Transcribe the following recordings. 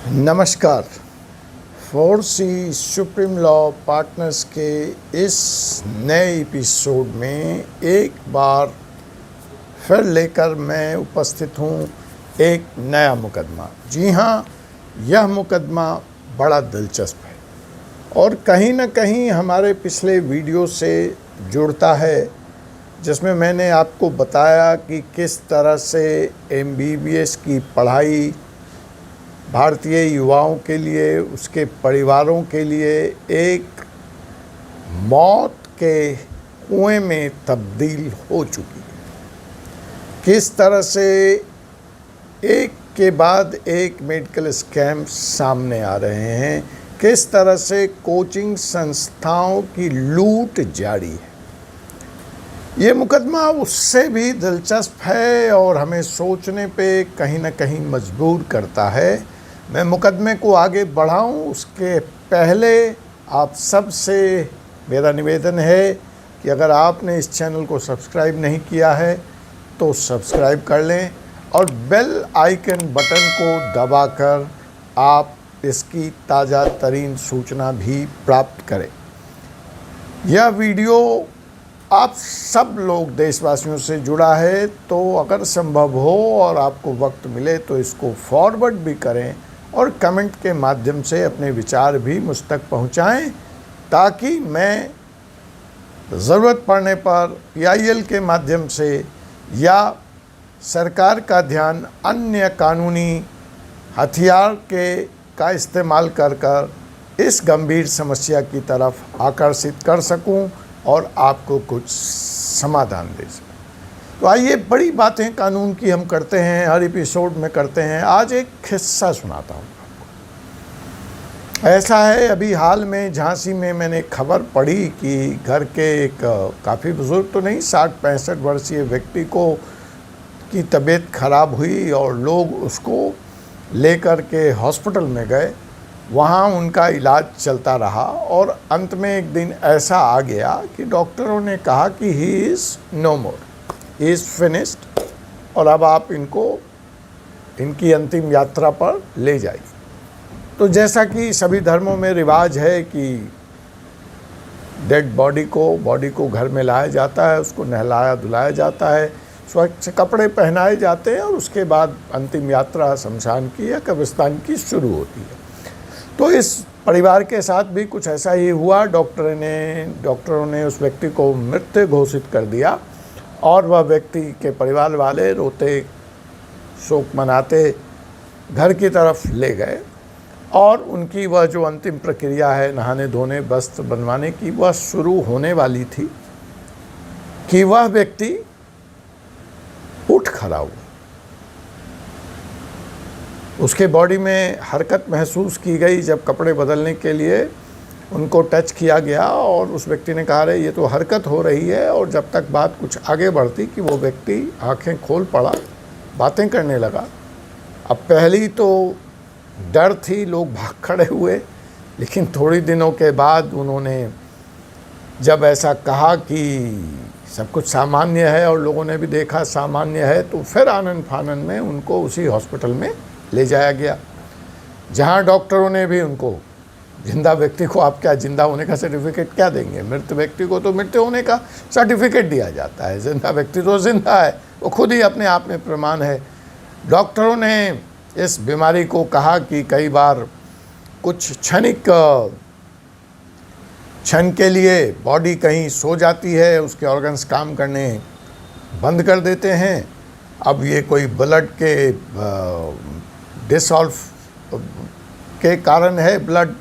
नमस्कार। 4C supreme law partners के इस नए एपिसोड में एक बार फिर लेकर मैं उपस्थित हूँ एक नया मुकदमा। जी हाँ, यह मुकदमा बड़ा दिलचस्प है और कहीं न कहीं हमारे पिछले वीडियो से जुड़ता है, जिसमें मैंने आपको बताया कि किस तरह से MBBS की पढ़ाई भारतीय युवाओं के लिए, उसके परिवारों के लिए एक मौत के कुएं में तब्दील हो चुकी है। किस तरह से एक के बाद एक मेडिकल स्कैम सामने आ रहे हैं, किस तरह से कोचिंग संस्थाओं की लूट जारी है। ये मुकदमा उससे भी दिलचस्प है और हमें सोचने पे कहीं न कहीं मजबूर करता है। मैं मुकदमे को आगे बढ़ाऊं उसके पहले आप सब से मेरा निवेदन है कि अगर आपने इस चैनल को सब्सक्राइब नहीं किया है तो सब्सक्राइब कर लें और बेल आइकन बटन को दबाकर आप इसकी ताज़ा तरीन सूचना भी प्राप्त करें। यह वीडियो आप सब लोग देशवासियों से जुड़ा है, तो अगर संभव हो और आपको वक्त मिले तो इसको फॉरवर्ड भी करें और कमेंट के माध्यम से अपने विचार भी मुझ तक पहुंचाएं, ताकि मैं ज़रूरत पड़ने पर PIL के माध्यम से या सरकार का ध्यान अन्य कानूनी हथियार का इस्तेमाल कर इस गंभीर समस्या की तरफ आकर्षित कर सकूं और आपको कुछ समाधान दे सकूं। तो आइए, बड़ी बातें कानून की हम करते हैं, हर एपिसोड में करते हैं। आज एक किस्सा सुनाता हूँ आपको। ऐसा है, अभी हाल में झांसी में मैंने खबर पढ़ी कि घर के एक काफ़ी बुजुर्ग तो नहीं, 60-65 वर्षीय व्यक्ति की तबीयत खराब हुई और लोग उसको लेकर के हॉस्पिटल में गए। वहाँ उनका इलाज चलता रहा और अंत में एक दिन ऐसा आ गया कि डॉक्टरों ने कहा कि he is no more, he is finished और अब आप इनकी अंतिम यात्रा पर ले जाइए। तो जैसा कि सभी धर्मों में रिवाज है कि डेड बॉडी को घर में लाया जाता है, उसको नहलाया धुलाया जाता है, स्वच्छ कपड़े पहनाए जाते हैं और उसके बाद अंतिम यात्रा शमशान की या कब्रिस्तान की शुरू होती है। तो इस परिवार के साथ भी कुछ ऐसा ही हुआ। डॉक्टरों ने उस व्यक्ति को मृत घोषित कर दिया और वह व्यक्ति के परिवार वाले रोते शोक मनाते घर की तरफ ले गए और उनकी वह जो अंतिम प्रक्रिया है, नहाने धोने वस्त्र बनवाने की, वह शुरू होने वाली थी कि वह व्यक्ति उठ खड़ा हुआ। उसके बॉडी में हरकत महसूस की गई। जब कपड़े बदलने के लिए उनको टच किया गया और उस व्यक्ति ने कहा, रे ये तो हरकत हो रही है। और जब तक बात कुछ आगे बढ़ती कि वो व्यक्ति आंखें खोल पड़ा, बातें करने लगा। अब पहली तो डर थी, लोग भाग खड़े हुए, लेकिन थोड़ी दिनों के बाद उन्होंने जब ऐसा कहा कि सब कुछ सामान्य है और लोगों ने भी देखा सामान्य है, तो फिर आनन फानन में उनको उसी हॉस्पिटल में ले जाया गया, जहां डॉक्टरों ने भी उनको, जिंदा व्यक्ति को आप क्या जिंदा होने का सर्टिफिकेट क्या देंगे, मृत व्यक्ति को तो मृत होने का सर्टिफिकेट दिया जाता है, जिंदा व्यक्ति तो जिंदा है, वो खुद ही अपने आप में प्रमाण है। डॉक्टरों ने इस बीमारी को कहा कि कई बार कुछ क्षण के लिए बॉडी कहीं सो जाती है, उसके ऑर्गन्स काम करने बंद कर देते हैं। अब ये कोई ब्लड के डिसॉल्व के कारण है, ब्लड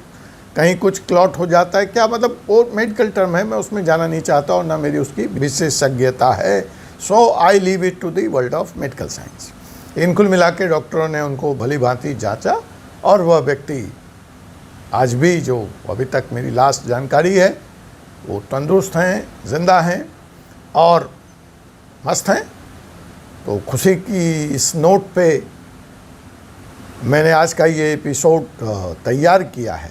कहीं कुछ क्लॉट हो जाता है, क्या मतलब वो मेडिकल टर्म है, मैं उसमें जाना नहीं चाहता और ना मेरी उसकी विशेषज्ञता है। So I leave it to the world of medical science. इन कुल मिला के डॉक्टरों ने उनको भली भांति जांचा और वह व्यक्ति आज भी, जो अभी तक मेरी लास्ट जानकारी है, वो तंदुरुस्त हैं, जिंदा हैं और मस्त हैं। तो खुशी की इस नोट पे मैंने आज का ये एपिसोड तैयार किया है।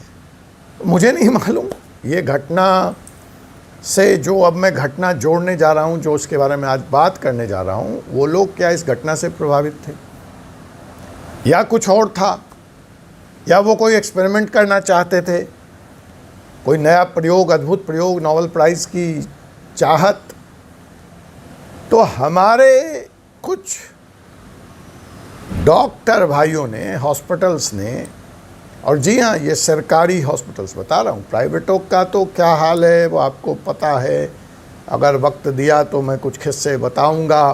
मुझे नहीं मालूम ये घटना से, जो अब मैं घटना जोड़ने जा रहा हूँ, जो उसके बारे में आज बात करने जा रहा हूँ, वो लोग क्या इस घटना से प्रभावित थे या कुछ और था। या वो कोई एक्सपेरिमेंट करना चाहते थे, कोई नया प्रयोग, अद्भुत प्रयोग, नोबेल प्राइज़ की चाहत। तो हमारे कुछ डॉक्टर भाइयों ने, हॉस्पिटल्स ने, और जी हाँ, ये सरकारी हॉस्पिटल्स बता रहा हूँ, प्राइवेटों का तो क्या हाल है वो आपको पता है। अगर वक्त दिया तो मैं कुछ किस्से बताऊँगा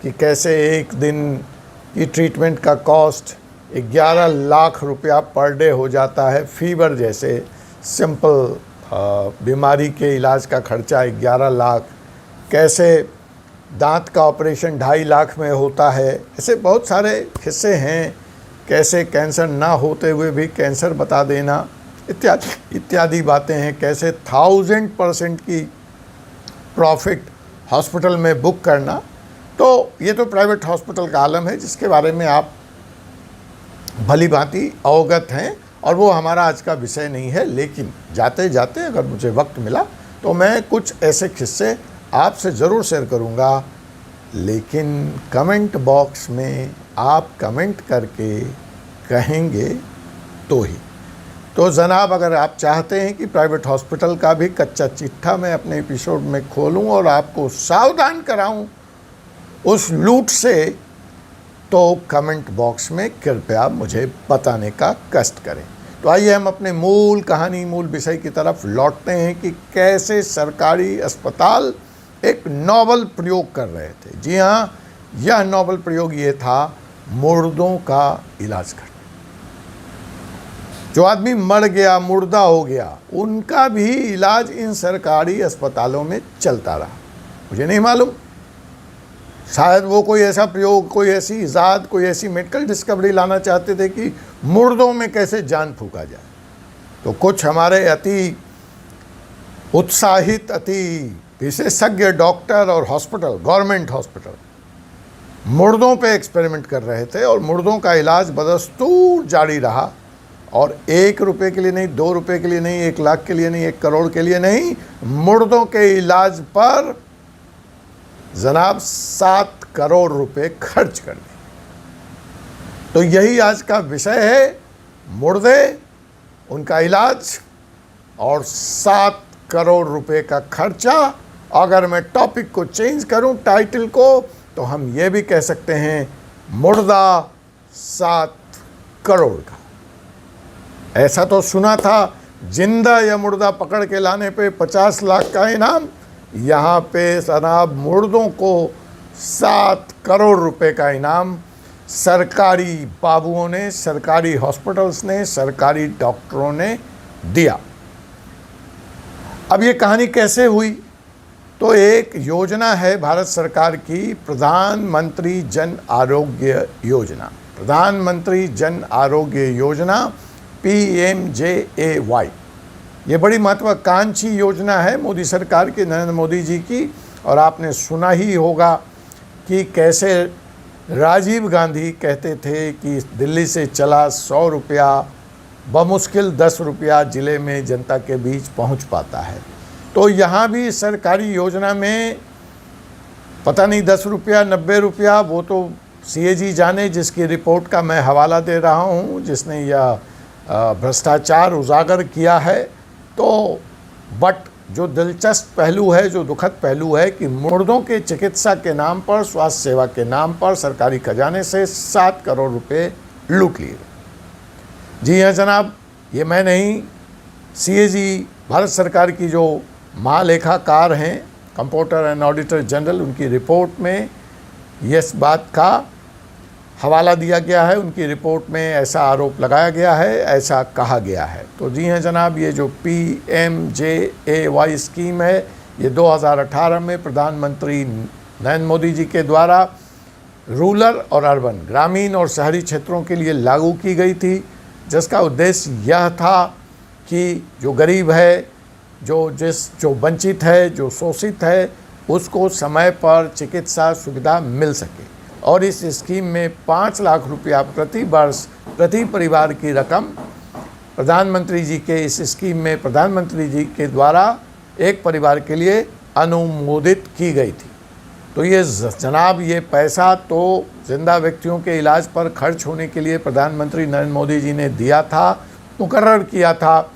कि कैसे एक दिन की ट्रीटमेंट का कॉस्ट 11 लाख रुपया पर डे हो जाता है। फीवर जैसे सिंपल बीमारी के इलाज का खर्चा 11 लाख, कैसे दांत का ऑपरेशन 2.5 लाख में होता है। ऐसे बहुत सारे किस्से हैं, कैसे कैंसर ना होते हुए भी कैंसर बता देना, इत्यादि बातें हैं। कैसे 1000% की प्रॉफिट हॉस्पिटल में बुक करना। तो ये तो प्राइवेट हॉस्पिटल का आलम है जिसके बारे में आप भली भांति अवगत हैं, और वो हमारा आज का विषय नहीं है। लेकिन जाते जाते अगर मुझे वक्त मिला तो मैं कुछ ऐसे किस्से आपसे ज़रूर शेयर करूँगा। लेकिन कमेंट बॉक्स में आप कमेंट करके कहेंगे तो ही। तो जनाब, अगर आप चाहते हैं कि प्राइवेट हॉस्पिटल का भी कच्चा चिट्ठा मैं अपने एपिसोड में खोलूं और आपको सावधान कराऊं उस लूट से, तो कमेंट बॉक्स में कृपया मुझे बताने का कष्ट करें। तो आइए हम अपने मूल कहानी, मूल विषय की तरफ लौटते हैं कि कैसे सरकारी अस्पताल एक नोबल प्रयोग कर रहे थे। जी हाँ, यह नोबल प्रयोग ये था मुर्दों का इलाज करना। जो आदमी मर गया, मुर्दा हो गया, उनका भी इलाज इन सरकारी अस्पतालों में चलता रहा। मुझे नहीं मालूम, शायद वो कोई ऐसा प्रयोग, कोई ऐसी इजाद, कोई ऐसी मेडिकल डिस्कवरी लाना चाहते थे कि मुर्दों में कैसे जान फूंका जाए। तो कुछ हमारे अति उत्साहित, अति विशेषज्ञ डॉक्टर और हॉस्पिटल, गवर्नमेंट हॉस्पिटल, मुर्दों पे एक्सपेरिमेंट कर रहे थे और मुर्दों का इलाज बदस्तूर जारी रहा। और 1 रुपये के लिए नहीं, 2 रुपये के लिए नहीं, 1 लाख के लिए नहीं, 1 करोड़ के लिए नहीं, मुर्दों के इलाज पर जनाब 7 करोड़ रुपए खर्च कर दिए। तो यही आज का विषय है, मुर्दे, उनका इलाज और 7 करोड़ रुपए का खर्चा। अगर मैं टॉपिक को चेंज करूं, टाइटल को, तो हम ये भी कह सकते हैं मुर्दा 7 करोड़ का। ऐसा तो सुना था, जिंदा या मुर्दा पकड़ के लाने पे 50 लाख का इनाम। यहाँ पे जनाब मुर्दों को 7 करोड़ रुपए का इनाम सरकारी बाबुओं ने, सरकारी हॉस्पिटल्स ने, सरकारी डॉक्टरों ने दिया। अब ये कहानी कैसे हुई? तो एक योजना है भारत सरकार की, प्रधानमंत्री जन आरोग्य योजना। प्रधानमंत्री जन आरोग्य योजना, PMJAY। ये बड़ी महत्वाकांक्षी योजना है मोदी सरकार की, नरेंद्र मोदी जी की। और आपने सुना ही होगा कि कैसे राजीव गांधी कहते थे कि दिल्ली से चला 100 रुपया बमुश्किल 10 रुपया ज़िले में जनता के बीच पहुंच पाता है। तो यहाँ भी सरकारी योजना में पता नहीं 10 रुपया 90 रुपया, वो तो CAG जाने, जिसकी रिपोर्ट का मैं हवाला दे रहा हूँ, जिसने यह भ्रष्टाचार उजागर किया है। तो बट जो दिलचस्प पहलू है, जो दुखद पहलू है कि मुर्दों के चिकित्सा के नाम पर, स्वास्थ्य सेवा के नाम पर सरकारी खजाने से 7 करोड़ रुपए लूट लिए। जी हाँ जनाब, ये मैं नहीं, CAG भारत सरकार की जो महालेखाकार हैं, कंप्ट्रोलर एंड ऑडिटर जनरल, उनकी रिपोर्ट में इस बात का हवाला दिया गया है। उनकी रिपोर्ट में ऐसा आरोप लगाया गया है, ऐसा कहा गया है। तो जी हाँ जनाब, ये जो PMJAY स्कीम है, ये 2018 में प्रधानमंत्री नरेंद्र मोदी जी के द्वारा रूरल और अर्बन, ग्रामीण और शहरी क्षेत्रों के लिए लागू की गई थी, जिसका उद्देश्य यह था कि जो गरीब है, जो वंचित है, जो शोषित है, उसको समय पर चिकित्सा सुविधा मिल सके। और इस स्कीम में 5 लाख रुपया प्रति वर्ष प्रति परिवार की रकम प्रधानमंत्री जी के इस स्कीम में प्रधानमंत्री जी के द्वारा एक परिवार के लिए अनुमोदित की गई थी। तो ये जनाब, ये पैसा तो जिंदा व्यक्तियों के इलाज पर खर्च होने के लिए प्रधानमंत्री नरेंद्र मोदी जी ने दिया था, मुकर्रर किया था,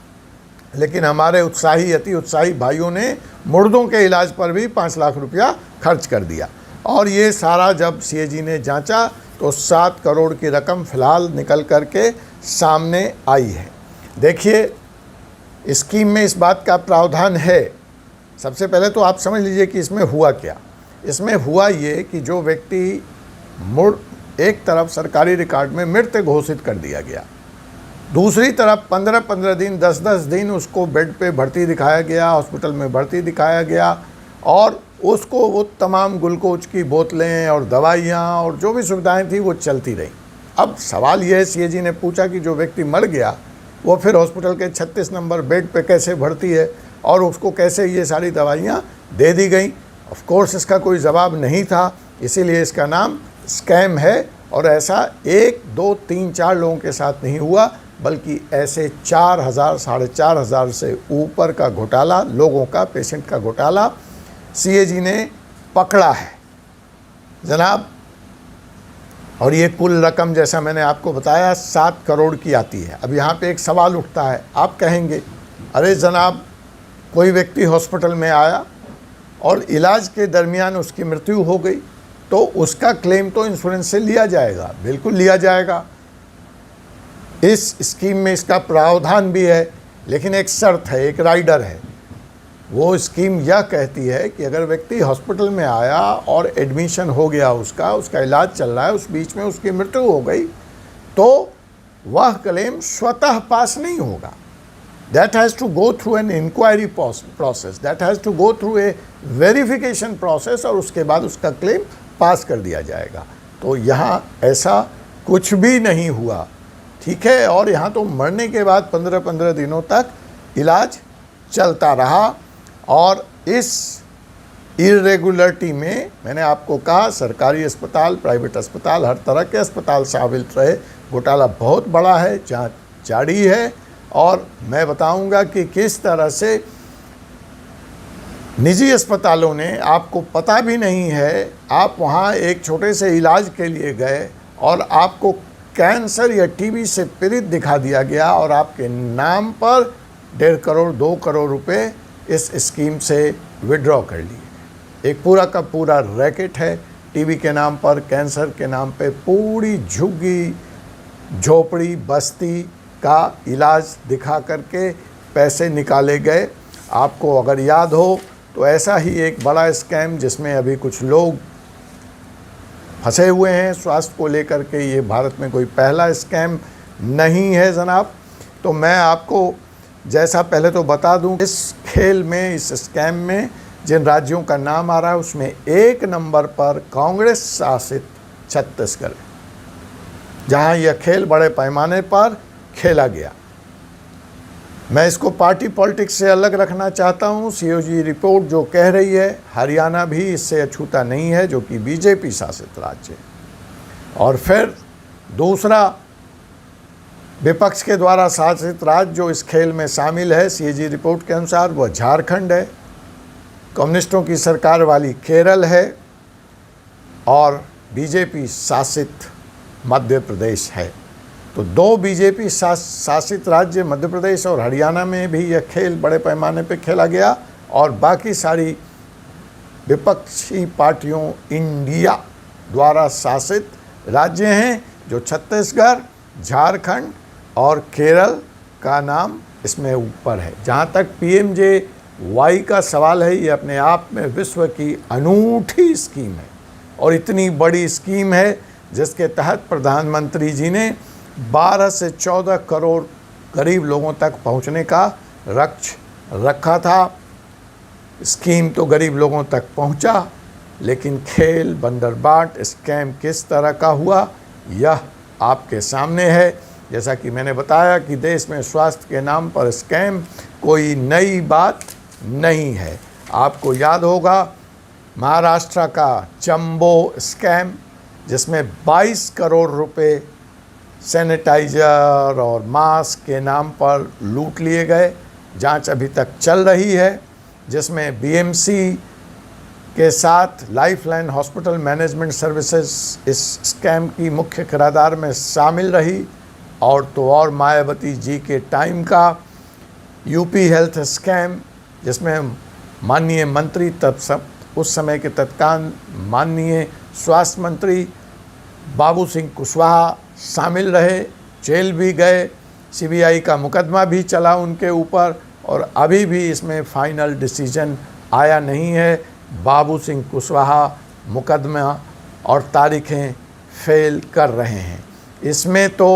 लेकिन हमारे उत्साही, अति उत्साही भाइयों ने मुर्दों के इलाज पर भी 5 लाख रुपया खर्च कर दिया। और ये सारा जब सीएजी ने जांचा तो 7 करोड़ की रकम फ़िलहाल निकल कर के सामने आई है। देखिए, स्कीम में इस बात का प्रावधान है। सबसे पहले तो आप समझ लीजिए कि इसमें हुआ क्या। इसमें हुआ ये कि जो व्यक्ति एक तरफ सरकारी रिकॉर्ड में मृत घोषित कर दिया गया, दूसरी तरफ 15-15 दिन, 10-10 दिन उसको बेड पे भर्ती दिखाया गया, हॉस्पिटल में भर्ती दिखाया गया, और उसको वो तमाम ग्लूकोज की बोतलें और दवाइयाँ और जो भी सुविधाएं थी वो चलती रहीं। अब सवाल ये है, सीएजी ने पूछा कि जो व्यक्ति मर गया वो फिर हॉस्पिटल के 36 नंबर बेड पे कैसे भर्ती है और उसको कैसे ये सारी दवाइयाँ दे दी गई। ऑफ कोर्स इसका कोई जवाब नहीं था, इसीलिए इसका नाम स्कैम है। और ऐसा 1, 2, 3, 4 लोगों के साथ नहीं हुआ, बल्कि ऐसे 4,000, 4,500 से ऊपर का घोटाला, लोगों का, पेशेंट का घोटाला सीएजी ने पकड़ा है जनाब। और ये कुल रकम, जैसा मैंने आपको बताया, 7 करोड़ की आती है। अब यहाँ पे एक सवाल उठता है, आप कहेंगे अरे जनाब, कोई व्यक्ति हॉस्पिटल में आया और इलाज के दरमियान उसकी मृत्यु हो गई, तो उसका क्लेम तो इंश्योरेंस से लिया जाएगा। बिल्कुल लिया जाएगा, इस स्कीम में इसका प्रावधान भी है, लेकिन एक शर्त है, एक राइडर है। वो स्कीम यह कहती है कि अगर व्यक्ति हॉस्पिटल में आया और एडमिशन हो गया, उसका इलाज चल रहा है, उस बीच में उसकी मृत्यु हो गई, तो वह क्लेम स्वतः पास नहीं होगा। That has to go through an inquiry process, that has to go through a verification process, और उसके बाद उसका क्लेम पास कर दिया जाएगा। तो यहाँ ऐसा कुछ भी नहीं हुआ, ठीक है। और यहाँ तो मरने के बाद 15-15 दिनों तक इलाज चलता रहा। और इस इरेगुलरिटी में मैंने आपको कहा, सरकारी अस्पताल, प्राइवेट अस्पताल, हर तरह के अस्पताल शामिल रहे। घोटाला बहुत बड़ा है, जांच जारी है, और मैं बताऊंगा कि किस तरह से निजी अस्पतालों ने, आपको पता भी नहीं है, आप वहाँ एक छोटे से इलाज के लिए गए और आपको कैंसर या टीबी से पीड़ित दिखा दिया गया, और आपके नाम पर 1.5 करोड़ 2 करोड़ रुपए इस स्कीम से विड्रॉ कर लिए। एक पूरा का पूरा रैकेट है। टीबी के नाम पर, कैंसर के नाम पे पूरी झुग्गी झोपड़ी बस्ती का इलाज दिखा करके पैसे निकाले गए। आपको अगर याद हो तो ऐसा ही एक बड़ा स्कैम, जिसमें अभी कुछ लोग फंसे हुए हैं स्वास्थ्य को लेकर के, ये भारत में कोई पहला स्कैम नहीं है जनाब। तो मैं आपको जैसा पहले तो बता दूं, इस खेल में, इस स्कैम में जिन राज्यों का नाम आ रहा है, उसमें 1 नंबर पर कांग्रेस शासित छत्तीसगढ़, जहां यह खेल बड़े पैमाने पर खेला गया। मैं इसको पार्टी पॉलिटिक्स से अलग रखना चाहता हूं। सीओजी रिपोर्ट जो कह रही है, हरियाणा भी इससे अछूता नहीं है, जो कि बीजेपी शासित राज्य है। और फिर दूसरा विपक्ष के द्वारा शासित राज्य जो इस खेल में शामिल है, सीएजी रिपोर्ट के अनुसार, वह झारखंड है, कम्युनिस्टों की सरकार वाली केरल है, और बीजेपी शासित मध्य प्रदेश है। तो 2 बीजेपी शासित राज्य, मध्य प्रदेश और हरियाणा में भी यह खेल बड़े पैमाने पर खेला गया, और बाकी सारी विपक्षी पार्टियों इंडिया द्वारा शासित राज्य हैं, जो छत्तीसगढ़, झारखंड और केरल का नाम इसमें ऊपर है। जहाँ तक PMJY का सवाल है, ये अपने आप में विश्व की अनूठी स्कीम है, और इतनी बड़ी स्कीम है जिसके तहत प्रधानमंत्री जी ने 12 से 14 करोड़ गरीब लोगों तक पहुंचने का लक्ष्य रखा था। स्कीम तो गरीब लोगों तक पहुंचा, लेकिन खेल बंदरबाट स्कैम किस तरह का हुआ, यह आपके सामने है। जैसा कि मैंने बताया कि देश में स्वास्थ्य के नाम पर स्कैम कोई नई बात नहीं है। आपको याद होगा महाराष्ट्र का जंबो स्कैम, जिसमें 22 करोड़ रुपए सैनिटाइज़र और मास्क के नाम पर लूट लिए गए। जांच अभी तक चल रही है, जिसमें BMC के साथ लाइफलाइन हॉस्पिटल मैनेजमेंट सर्विसेज इस स्कैम की मुख्य किरदार में शामिल रही। और तो और मायावती जी के टाइम का यूपी हेल्थ स्कैम, जिसमें माननीय मंत्री उस समय के तत्काल माननीय स्वास्थ्य मंत्री बाबू सिंह कुशवाहा शामिल रहे, जेल भी गए, सीबीआई का मुकदमा भी चला उनके ऊपर और अभी भी इसमें फाइनल डिसीजन आया नहीं है। बाबू सिंह कुशवाहा मुकदमा और तारीखें फेल कर रहे हैं। इसमें तो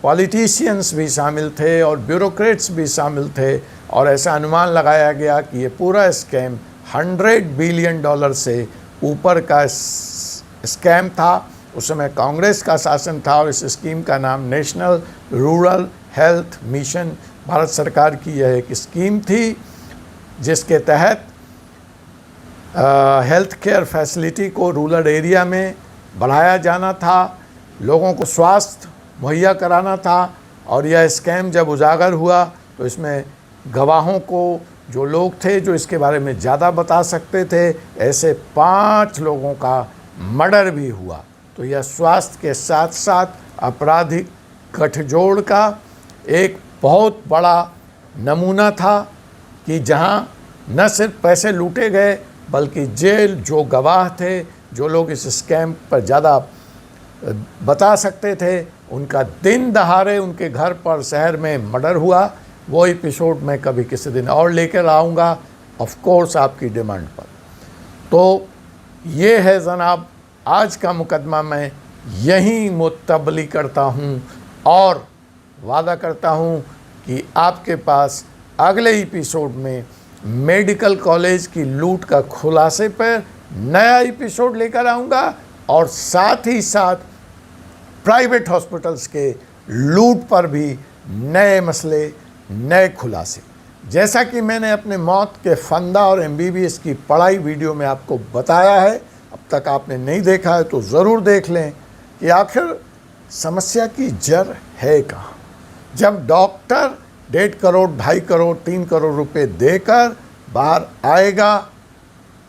पॉलिटिशियंस भी शामिल थे और ब्यूरोक्रेट्स भी शामिल थे और ऐसा अनुमान लगाया गया कि ये पूरा स्कैम $100 बिलियन से ऊपर का स्कैम था। उस समय कांग्रेस का शासन था और इस स्कीम का नाम national rural health mission Bharat सरकार की यह एक स्कीम थी, जिसके तहत हेल्थ केयर फैसिलिटी को रूरल एरिया में बढ़ाया जाना था, लोगों को स्वास्थ्य मुहैया कराना था। और यह स्कैम जब उजागर हुआ तो इसमें गवाहों को, जो लोग थे जो इसके बारे में ज़्यादा बता सकते थे, ऐसे 5 लोगों का मर्डर भी हुआ। तो यह स्वास्थ्य के साथ साथ आपराधिक गठजोड़ का एक बहुत बड़ा नमूना था कि जहां न सिर्फ पैसे लूटे गए बल्कि जेल जो गवाह थे, जो लोग इस स्कैम पर ज़्यादा बता सकते थे, उनका दिन दहाड़े उनके घर पर शहर में मर्डर हुआ। वो एपिसोड मैं कभी किसी दिन और लेकर आऊँगा, ऑफ कोर्स आपकी डिमांड पर। तो ये है जनाब आज का मुकदमा। मैं यहीं मुतबली करता हूँ और वादा करता हूँ कि आपके पास अगले एपिसोड में मेडिकल कॉलेज की लूट का खुलासे पर नया एपिसोड लेकर आऊँगा और साथ ही साथ प्राइवेट हॉस्पिटल्स के लूट पर भी नए मसले, नए खुलासे। जैसा कि मैंने अपने मौत के फंदा और MBBS की पढ़ाई वीडियो में आपको बताया है, अब तक आपने नहीं देखा है तो ज़रूर देख लें कि आखिर समस्या की जड़ है कहाँ। जब डॉक्टर 1.5 करोड़, 2.5 करोड़, 3 करोड़ रुपए देकर बाहर आएगा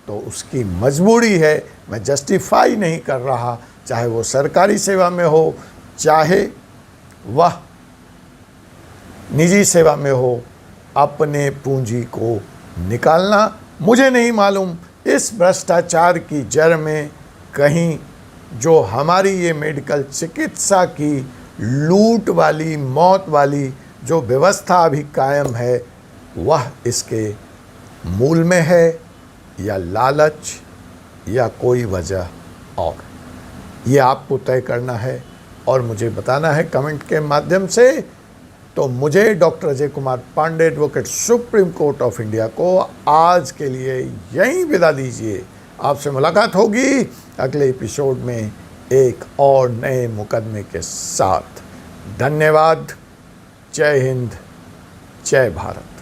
तो उसकी मजबूरी है। मैं जस्टिफाई नहीं कर रहा, चाहे वो सरकारी सेवा में हो, चाहे वह निजी सेवा में हो, अपने पूंजी को निकालना। मुझे नहीं मालूम इस भ्रष्टाचार की जड़ में कहीं जो हमारी ये मेडिकल चिकित्सा की लूट वाली, मौत वाली जो व्यवस्था अभी कायम है, वह इसके मूल में है या लालच या कोई वजह और। ये आपको तय करना है और मुझे बताना है कमेंट के माध्यम से। तो मुझे doctor Ajay Kumar Pandey, advocate, supreme court of India को आज के लिए यहीं विदा दीजिए। आपसे मुलाकात होगी अगले एपिसोड में एक और नए मुकदमे के साथ। धन्यवाद। जय हिंद, जय भारत।